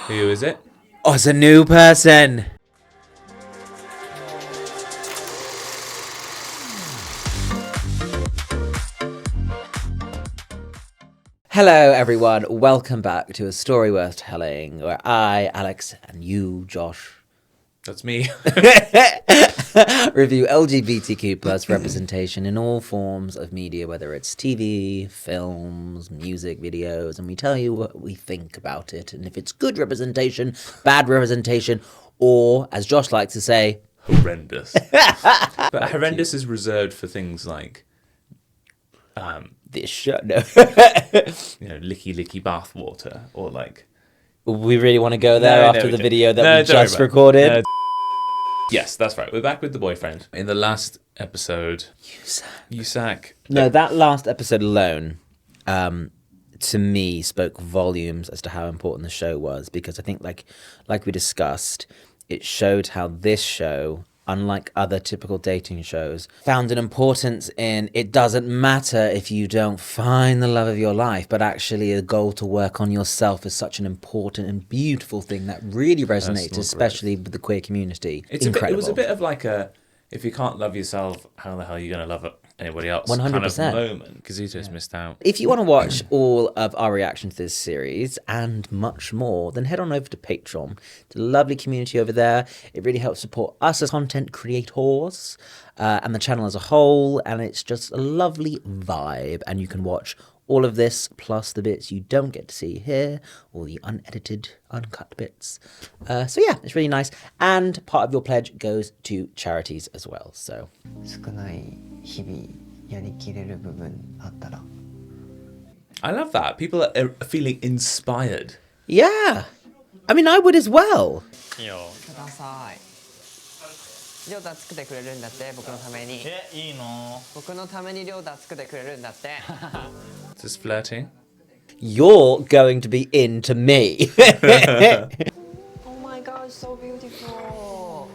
Who is it? Oh, it's a new person. Hello, everyone. Welcome back to A Story Worth Telling, where I, Alex, and you, Josh, That's me. review LGBTQ plus representation in all forms of media, whether it's TV, films, music, videos, and we tell you what we think about it, and if it's good representation, bad representation, or, as Josh likes to say, Horrendous. But horrendous is reserved for things like, this show. No. licky bathwater, or like. We really want to go there after the video that we don't just worry about it. recorded. No. Yes, that's right. We're back with the boyfriend. In the last episode, Yusak. No, that last episode alone, to me, spoke volumes as to how important the show was, because I think, like we discussed, it showed how this show, unlike other typical dating shows, found an importance in it doesn't matter if you don't find the love of your life, but actually a goal to work on yourself is such an important and beautiful thing that really resonates, especially with the queer community. Incredible. It was a bit of like a, if you can't love yourself, how the hell are you going to love anybody else 100%. kind of moment, because he just missed out. If you want to watch all of our reaction to this series and much more, then head on over to Patreon. It's a lovely community over there. It really helps support us as content creators and the channel as a whole, and it's just a lovely vibe. And you can watch all of this plus the bits you don't get to see here, all the unedited, uncut bits. So yeah, it's really nice. And part of your pledge goes to charities as well. So. 少ない日々やりきれる部分あったら I love that. People are feeling inspired. Yeah. I mean, I would as well. ください亮太作ってくれるんだって僕のためにいいの僕のために亮太作ってくれるんだって Is this flirting? You're going to be into me. Oh my god, so beautiful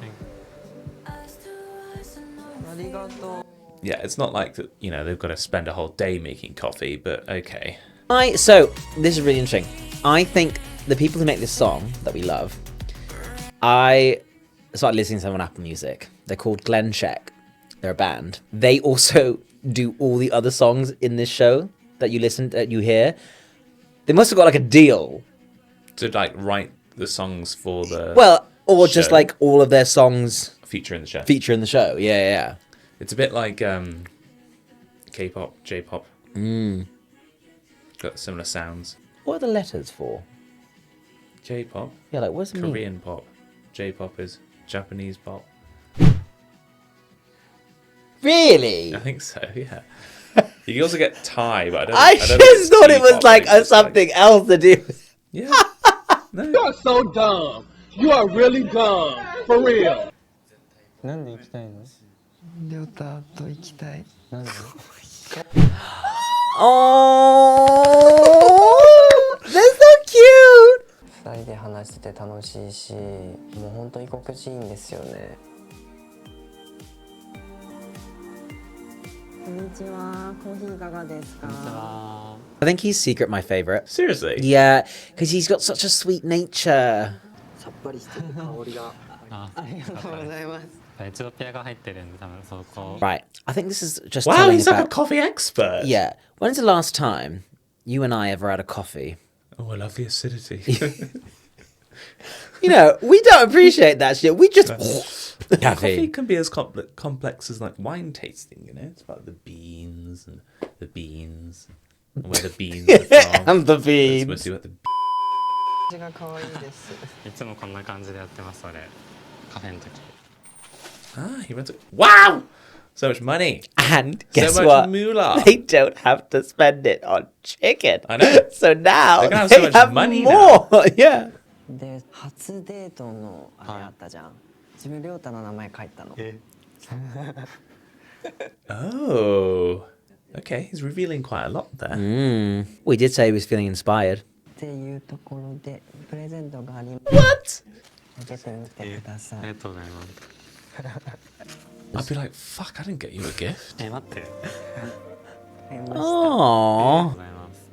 ありがとう Yeah, it's not like that, they've got to spend a whole day making coffee, but okay. So, this is really interesting. I think the people who make this song that we love, I started listening to them on Apple Music. They're called Glenn Sheck. They're a band. They also do all the other songs in this show that you hear. They must have got like a deal. To like write the songs for the Or show. just like all of their songs Feature in the show. feature in the show. Yeah. It's a bit like K-pop, J-pop. Got similar sounds. What are the letters for? J-pop, Yeah, like what's it mean? Korean pop. J-pop is Japanese pop. Really? I think so, yeah. You can also get Thai, but I don't I don't think just it's thought it was K-pop, like it's just something else to do. Yeah. No. You are so dumb. You are really dumb. For real. なんで行きたいの亮太と行きたいなんで Oh, they're so cute. 二人で話してて楽しいしもう本当に心地いいんですよねこんにちはコーヒーいかがですか I think he's secret my favorite. Seriously? Yeah, because he's got such a sweet nature. さっぱりしてる香りがあありがとうございますエチオピアが入ってるんで多分そこ Right, I think this is just Wow, telling he's like a about... coffee expert. Yeah, when's the last time you and I ever had a coffee? Oh, I love the acidity. We don't appreciate that shit. We just... Coffee Caffeine. can be as complex as like wine tasting, It's about the beans and where the beans are from. And the It's beans. mostly about the 味が可愛いです いつもこんな感じでやってます俺カフェの時 Ah, he went to... Wow! So much money. And guess so much what? moolah. They don't have to spend it on chicken. I know. So now They're gonna have they so much have money more. Yeah. で初デートのあれあったじゃん自分亮太の名前書いたの Oh. Okay, he's revealing quite a lot there. We did say he was feeling inspired. っていうところでプレゼントがあります What? 開けてみてくださいありがとうございます I'd be like, fuck, I didn't get you a gift. 待って買いました Aww. ございます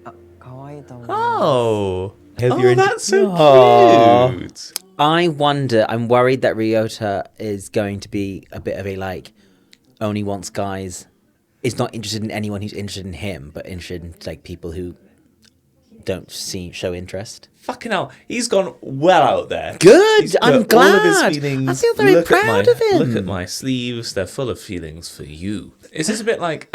あ可愛いと思います Oh. Oh, that's so Aw. cute. I'm worried that Ryota is going to be a bit of a like, only wants guys, is not interested in anyone who's interested in him, but interested in like people who don't show interest. Fucking hell, he's gone well out there. Good, He's I'm put all of his glad. feelings. I feel very proud of him. Look at my sleeves; they're full of feelings for you. Is this a bit like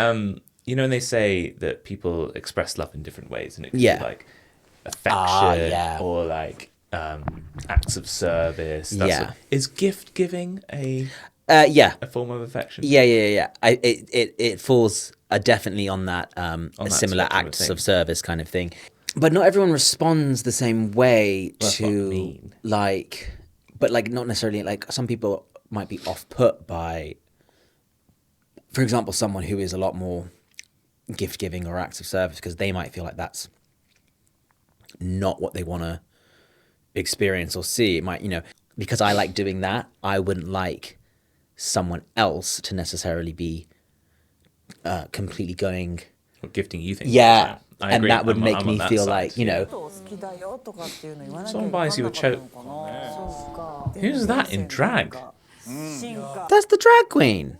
you know, when they say that people express love in different ways, and it could Yeah. be like affection yeah. or like acts of service. Yeah. Is gift giving a Yeah. form of affection? Yeah. It falls definitely on that that similar spectrum of acts thing. of service kind of thing. But not everyone responds the same way That's what I to mean. like, but like not necessarily like some people might be off put by, for example, someone who is a lot more gift giving or acts of service because they might feel like that's not what they want to experience or see. It might, you know, because I like doing that, I wouldn't like someone else to necessarily be completely going, What gifting you think? yeah, I and agree. that would I'm make on me that feel side, like, you yeah. know, Someone buys you a choke. Who's that in drag? that's the drag queen.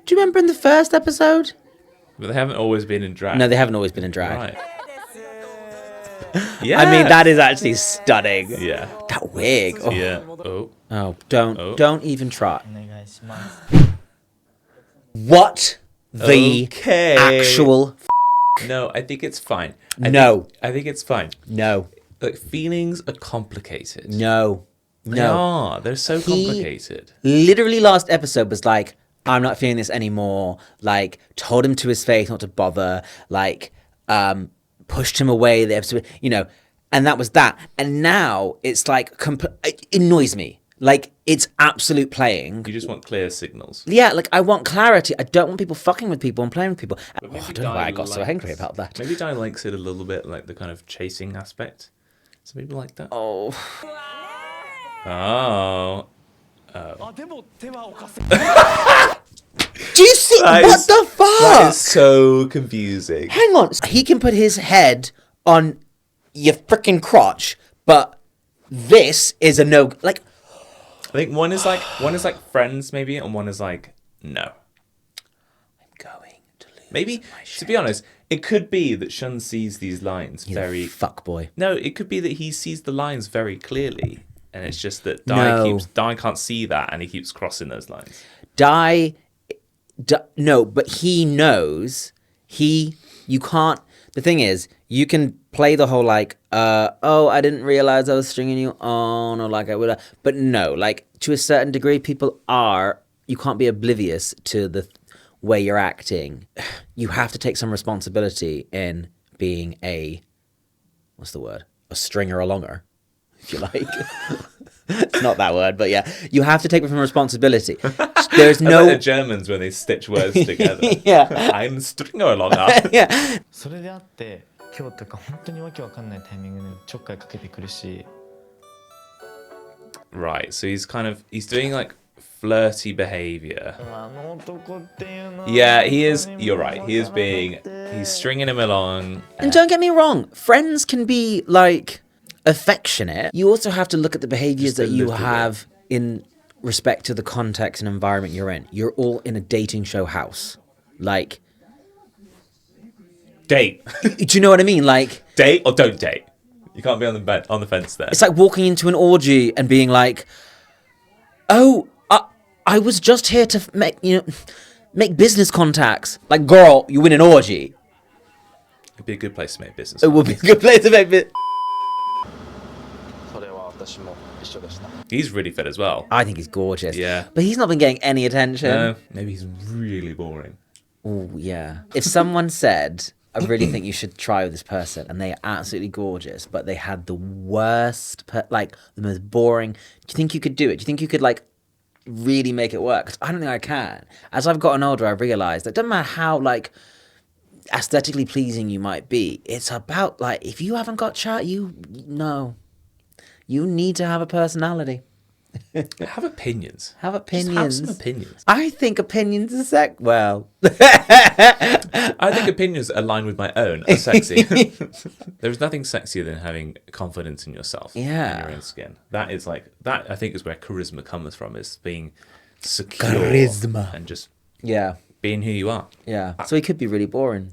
Do you remember in the first episode? But they haven't always been in drag. No, they haven't always been in drag. Right. Yeah. I mean, that is actually stunning. Yeah. That wig. Oh, Yeah. Oh. oh Oh. don't even try. What the Okay. actual No, I think it's fine. No. I think it's fine. no, Like, feelings are complicated. no, They no. are. They're so He- complicated. Literally last episode was like, I'm not feeling this anymore. Like, told him to his face not to bother. Like, pushed him away the episode, you know, and that was that. And now it's like, it annoys me. Like, it's absolute playing. You just want clear signals. Yeah, like, I want clarity. I don't want people fucking with people and playing with people. But Oh, maybe I don't know why Di I got so likes- angry about that. Maybe Di likes it a little bit, like the kind of chasing aspect. Some people like that. Oh. Oh. Do you see? That What is- the fuck? That is so confusing. Hang on. He can put his head on your freaking crotch, but this is a no. Like, I think one is like friends maybe, and one is like no. I'm going to lose. Maybe to be honest, it could be that Shun sees these lines very. Fuck boy. No, it could be that he sees the lines very clearly, and it's just that No. Di can't see that, and he keeps crossing those lines. No, but he knows. You can't. The thing is, you can play the whole like, oh, I didn't realize I was stringing you on, or like I would, but no, like to a certain degree, people are. You can't be oblivious to the way you're acting. You have to take some responsibility in being what's the word? A stringer alonger, if you like. It's not that word, but yeah, you have to take some responsibility. There's No, no. like the Germans when they stitch words together. Yeah. I'm stringer along. Yeah. それであって今日とか本当にわけわかんないタイミングでちょっかいかけてくるし Right, so he's doing like flirty behavior. あの男っていうのは Yeah, he is. You're right. He's stringing him along. And don't get me wrong, friends can be like affectionate. You also have to look at the behaviors Just a that you little bit. have in respect to the context and environment you're in. You're all in a dating show house. Like, Date, do you know what I mean? Like, date or don't date. You can't be on the fence there. it's like walking into an orgy and being like, "Oh, I was just here to make business contacts." Like, girl, you win an orgy. It'd be a good place to make business. It would be a good place to make business. それは私も一緒でした。 He's really fit as well. I think he's gorgeous. Yeah. But he's not been getting any attention. No, maybe he's really boring. Oh, yeah. If someone said, I really think you should try with this person, and they are absolutely gorgeous, but they had the worst, the most boring, do you think you could do it? Do you think you could, like, really make it work? 'Cause I don't think I can. As I've gotten older, I've realized that it doesn't matter how, like, aesthetically pleasing you might be. It's about, like, if you haven't got chat, no. You need to have a personality. Have opinions. Have Just opinions. have some opinions. I think opinions are well. I think opinions align with my own are sexy. There's nothing sexier than having confidence in yourself Yeah. and your own skin. That is like that. I think is where charisma comes from. Is being secure Charisma. and just Yeah. being who you are. Yeah. So he could be really boring.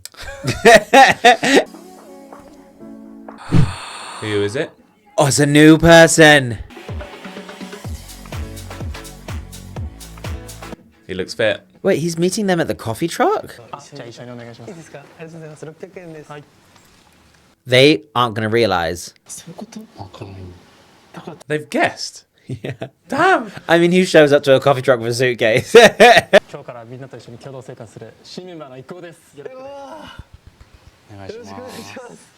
Who is it? Oh, it's a new person. He looks fit. Wait, he's meeting them at the coffee truck? じゃあ一緒にお願いしますいいですかありがとうございます600円ですはい They aren't going to realize. They've guessed. Yeah. Damn. I mean, who shows up to a coffee truck with a suitcase? 今日からみんなと一緒に共同生活する新メンバーの一行ですよろしくお願いします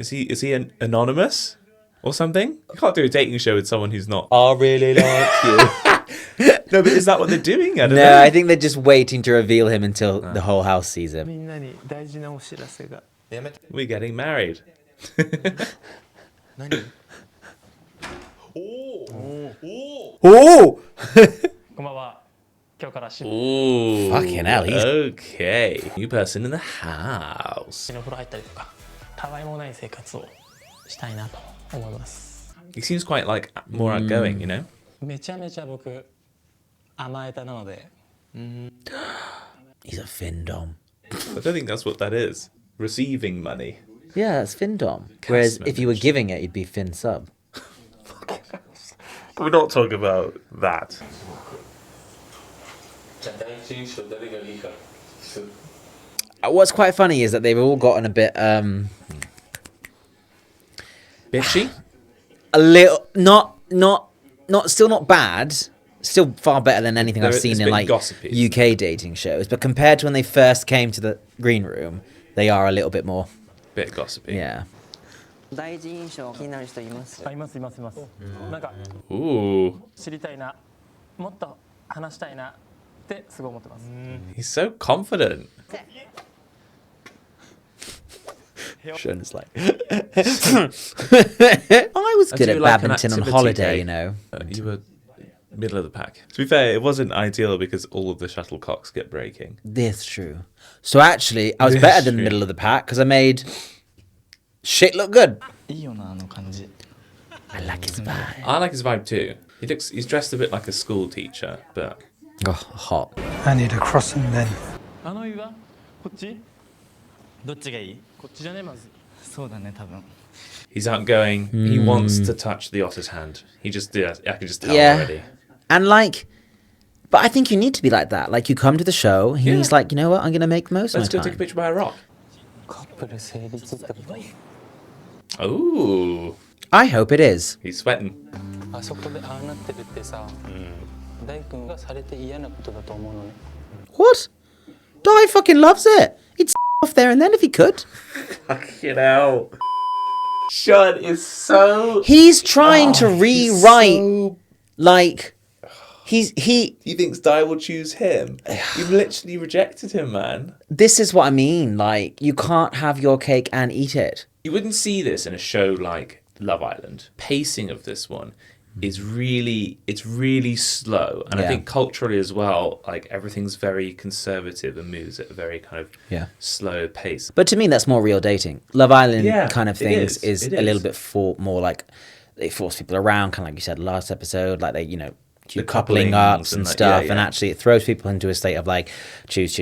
Is he an anonymous or something? You can't do a dating show with someone who's not. I really like you. No, but is that what they're doing? I don't No, know. I think they're just waiting to reveal him until the whole house sees him. みんなに大事なお知らせが We're getting married. Oh! こんばんは今日から新 Ooh. Fucking hell, he's- Okay. New person in the house. の風呂入ったりとかたわいもない生活をしたいなと思います He seems quite like more outgoing, you know? めちゃめちゃ僕甘えたなので He's a Findom. I don't think that's what that is. Receiving money. Yeah, that's Findom. Whereas if you were giving it, you'd be Fin Sub. We're not talking about that. What's quite funny is that they've all gotten a bit, Bitchy? a little, still not bad. Still far better than anything I've It's seen a in bit like gossipy. UK dating shows. But compared to when they first came to the green room, they are a little bit more. Bit gossipy. Yeah. 第一印象気になる人いますいますいますいますなんか Ooh. 知りたいなもっと話したいなってすごい思ってます He's so confident. Sean is like, I was good do at like an badminton on activity holiday, day. you know. You were middle of the pack. To be fair, it wasn't ideal because all of the shuttlecocks get breaking. This true. So actually, I was This better than the true. middle of the pack because I made shit look good. いいよなあの感じ I like his vibe. I like his vibe too. He's dressed a bit like a school teacher, but Oh, hot. I need a crossing then. あの岩こっちどっちがいいこっちじゃねまずそうだね多分 he's outgoing. He wants to touch the otter's hand. He just did. I can just tell Yeah. already. And like, but I think you need to be like that. Like, you come to the show, he's Yeah. like, you know what, I'm going to make the most Let's of go my take a time. picture by a rock. カップル成立ってこと Ooh, I hope it is. he's sweating. あそこでああなってるってさ大君がされて嫌なことだと思うのね What? Di fucking loves it. He'd off there and then if he could. You know, Sean is so. He's trying to rewrite, like, he. He thinks Di will choose him. You've literally rejected him, man. This is what I mean. Like, you can't have your cake and eat it. You wouldn't see this in a show like Love Island. Pacing of this one is really slow, and I Yeah. think culturally as well, like everything's very conservative and moves at a very kind of Yeah. slow pace. But to me, that's more real dating. Love Island Yeah, kind of it things is. is It a little is. bit more like they force people around, kind of like you said last episode, like they, you know, do The coupling couplings ups and and like- stuff, yeah, and yeah. actually it throws people into a state of like choose.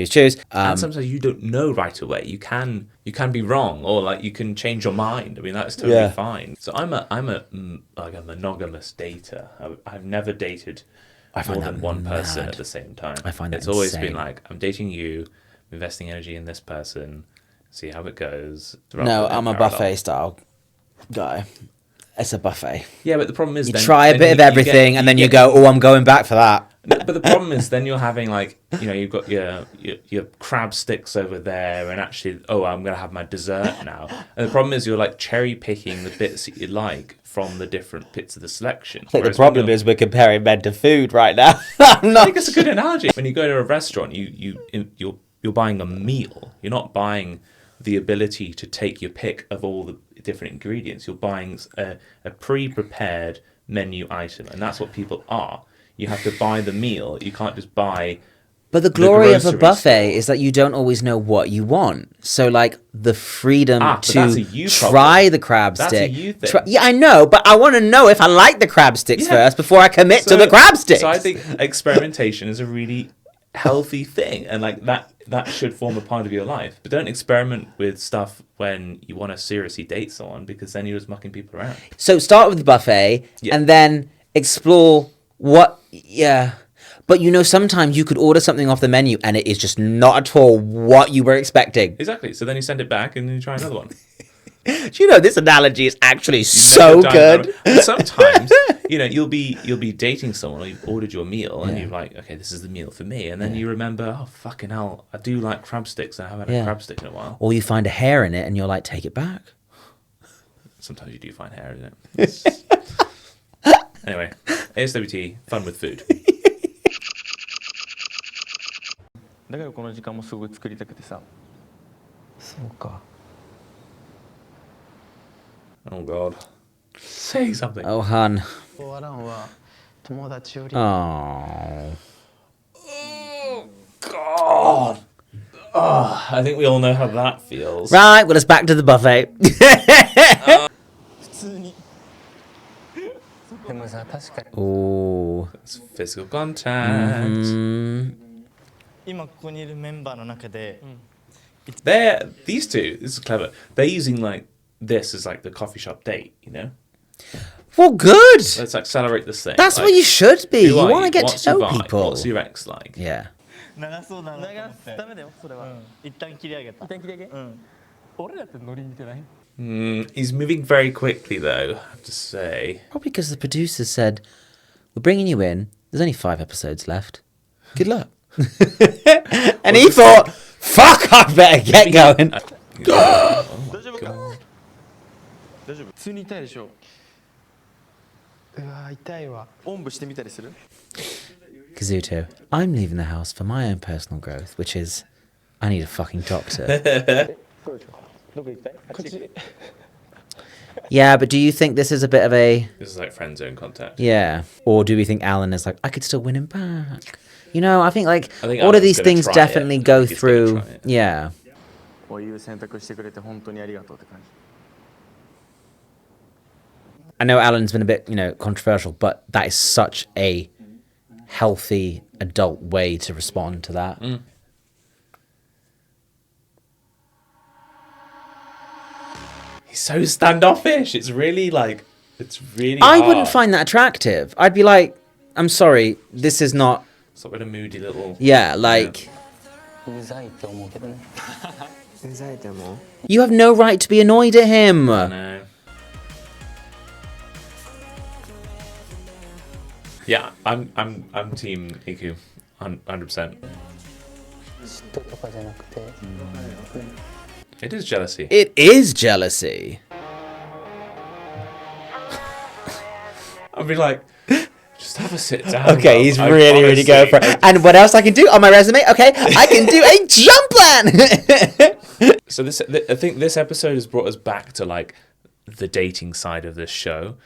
And sometimes you don't know right away. You can be wrong, or like you can change your mind. I mean, that's totally Yeah. fine. So I'm a like a monogamous dater. I've never dated I find more that than one person mad. at the same time. I find that it's always been insane. like I'm dating you, I'm investing energy in this person, see how it goes. rather no, than I'm a parallel. buffet style guy. It's a buffet. Yeah, but the problem is You then, try a then bit of you everything, get- and then you you get- go, "Oh, I'm going back for that." No, but the problem is then you're having like, you know, you've got your crab sticks over there, and actually, oh, I'm gonna have my dessert now. And the problem is you're like cherry picking the bits that you like from the different bits of the selection. I think the Whereas when problem you're- is we're comparing men to food right now. I'm I not. think it's a good analogy. When you go to a restaurant, you're buying a meal. You're not buying the ability to take your pick of all the different ingredients. You're buying a pre-prepared menu item, and that's what people are. You have to buy the meal. You can't just buy. But the glory of a grocery buffet store. is that you don't always know what you want. So, like, the freedom but that's a to you try problem. the crab That's a stick. you thing. Yeah, I know, but I want to know if I like the crab sticks Yeah. first before I commit to the crab sticks. So I think experimentation is a really healthy thing, and like that should form a part of your life. But don't experiment with stuff when you want to seriously date someone, because then you're just mucking people around. So start with the buffet, Yeah. and then explore what. Yeah. But you know, sometimes you could order something off the menu and it is just not at all what you were expecting. Exactly. So then you send it back and you try another one. Do you know this analogy is actually You've so never done good? another- And sometimes, you'll be dating someone, or you've ordered your meal, and you're like, okay, this is the meal for me, and then you remember, oh fucking hell, I do like crab sticks, and I haven't had Yeah. a crab stick in a while. Or you find a hair in it and you're like, take it back. Sometimes you do find hair in it. Anyway, ASWT, fun with food. だからこの時間もすごい作りたくてさ。そうか。 Oh god. Say something. Oh, hun. ワランは友達より Oh. God. Oh, I think we all know how that feels. Right, well, it's back to the buffet. 普通に。でもさ、確かに Oh. It's physical contact. 今ここにいるメンバーの中で、These two, this is clever. They're using like this as like the coffee shop date, you know? Well, good. Let's accelerate this thing. That's like, what you should be. who You are want to get What's to know your vibe? people. What's your ex like? Yeah. 長そうだなと思ってダメだよそれは、一旦切り上げた一旦切り上げうん俺らってノリ似てない He's moving very quickly, though, I have to say. Probably because the producers said, we're bringing you in. There's only 5 episodes left. Good luck. And he thought, fuck, I better get going. 大丈夫か大丈夫普通に痛いでしょうわ痛いわ。おんぶしてみたりする Kazuto, I'm leaving the house for my own personal growth, which is, I need a fucking doctor. どこ行きたい？こっち。 Yeah, but do you think this is a bit of a... This is like friend zone contact. Yeah. Or do we think Alan is like, I could still win him back? You know, I think like I think all of Alan's these gonna things try it. definitely I go think he's gonna through... try it. Yeah. こういう選択してくれて本当にありがとうって感じ I know Alan's been a bit, controversial, but that is such a healthy adult way to respond to that. He's so standoffish. It's really like, it's really I hard. wouldn't find that attractive. I'd be like, I'm sorry, this is not... Sort of a moody little... Yeah, like... うざいって思うけどね。うざいって思う。 You have no right to be annoyed at him. No. Yeah, I'm team Iku, 100%. 嫉妬とかじゃなくて。 It is jealousy. It is jealousy. I'd be like, just have a sit down. Okay, bro. he's I really, really going for honestly- it. And what else I can do on my resume? Okay, I can do a jump plan. So I think this episode has brought us back to like the dating side of this show.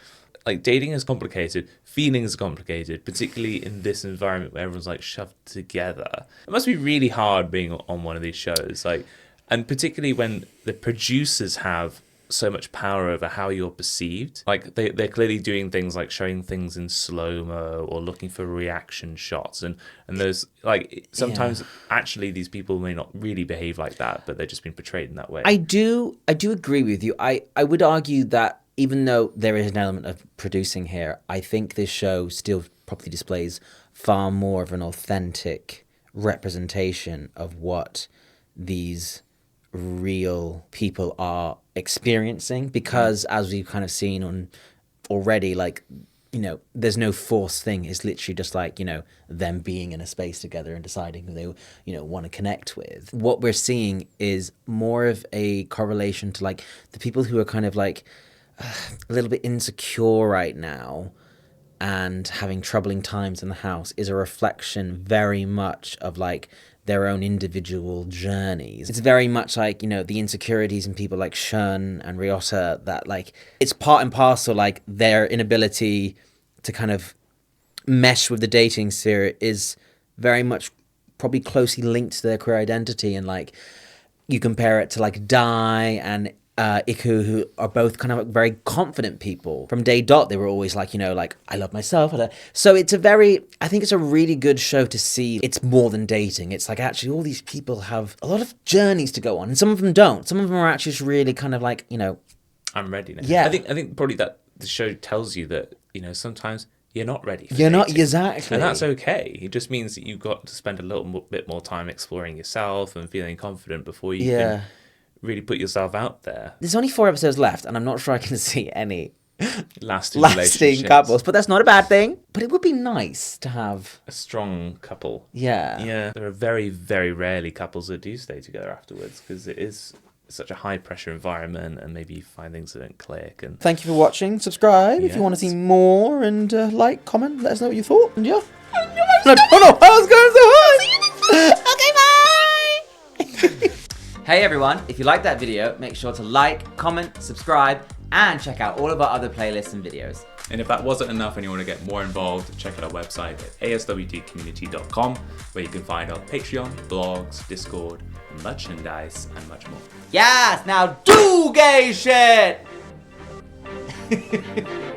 Like dating is complicated, feelings are complicated, particularly in this environment where everyone's like shoved together. It must be really hard being on one of these shows, like, and particularly when the producers have so much power over how you're perceived. Like they're clearly doing things like showing things in slow-mo or looking for reaction shots, and those like sometimes actually these people may not really behave like that, but they're just being portrayed in that way. I do agree with you. I would argue that even though there is an element of producing here, I think this show still probably displays far more of an authentic representation of what these real people are experiencing, because as we've kind of seen on already, like, there's no forced thing. It's literally just like, them being in a space together and deciding who they, want to connect with. What we're seeing is more of a correlation to like the people who are kind of like a little bit insecure right now and having troubling times in the house is a reflection very much of like their own individual journeys. It's very much like, you know, the insecurities in people like Shun and Ryota, that like it's part and parcel, like their inability to kind of mesh with the dating sphere is very much probably closely linked to their queer identity. And like you compare it to like Dai and Iku, who are both kind of very confident people. From day dot, they were always like, you know, like, I love myself. So it's I think it's a really good show to see. It's more than dating. It's like actually all these people have a lot of journeys to go on, and some of them don't. Some of them are actually just really kind of like, you know, I'm ready now. Yeah. I think probably that the show tells you that, you know, sometimes you're not ready for you're not dating. exactly. And that's okay. It just means that you've got to spend a little bit more time exploring yourself and feeling confident before you can really put yourself out there. There's only 4 episodes left, and I'm not sure I can see any Lasting couples, but that's not a bad thing. But it would be nice to have a strong couple. Yeah. Yeah. There are very, very rarely couples that do stay together afterwards because it is such a high pressure environment, and maybe you find things that don't click. And Thank you for watching. Subscribe if you want to see more, and like, comment, let us know what you thought. And yeah. No, I was going so high. Okay, bye. Hey everyone, if you liked that video, make sure to like, comment, subscribe, and check out all of our other playlists and videos. if that wasn't enough and you want to get more involved, check out our website at aswtcommunity.com, where you can find our Patreon, blogs, Discord, merchandise, and much more. Yes, now do gay shit!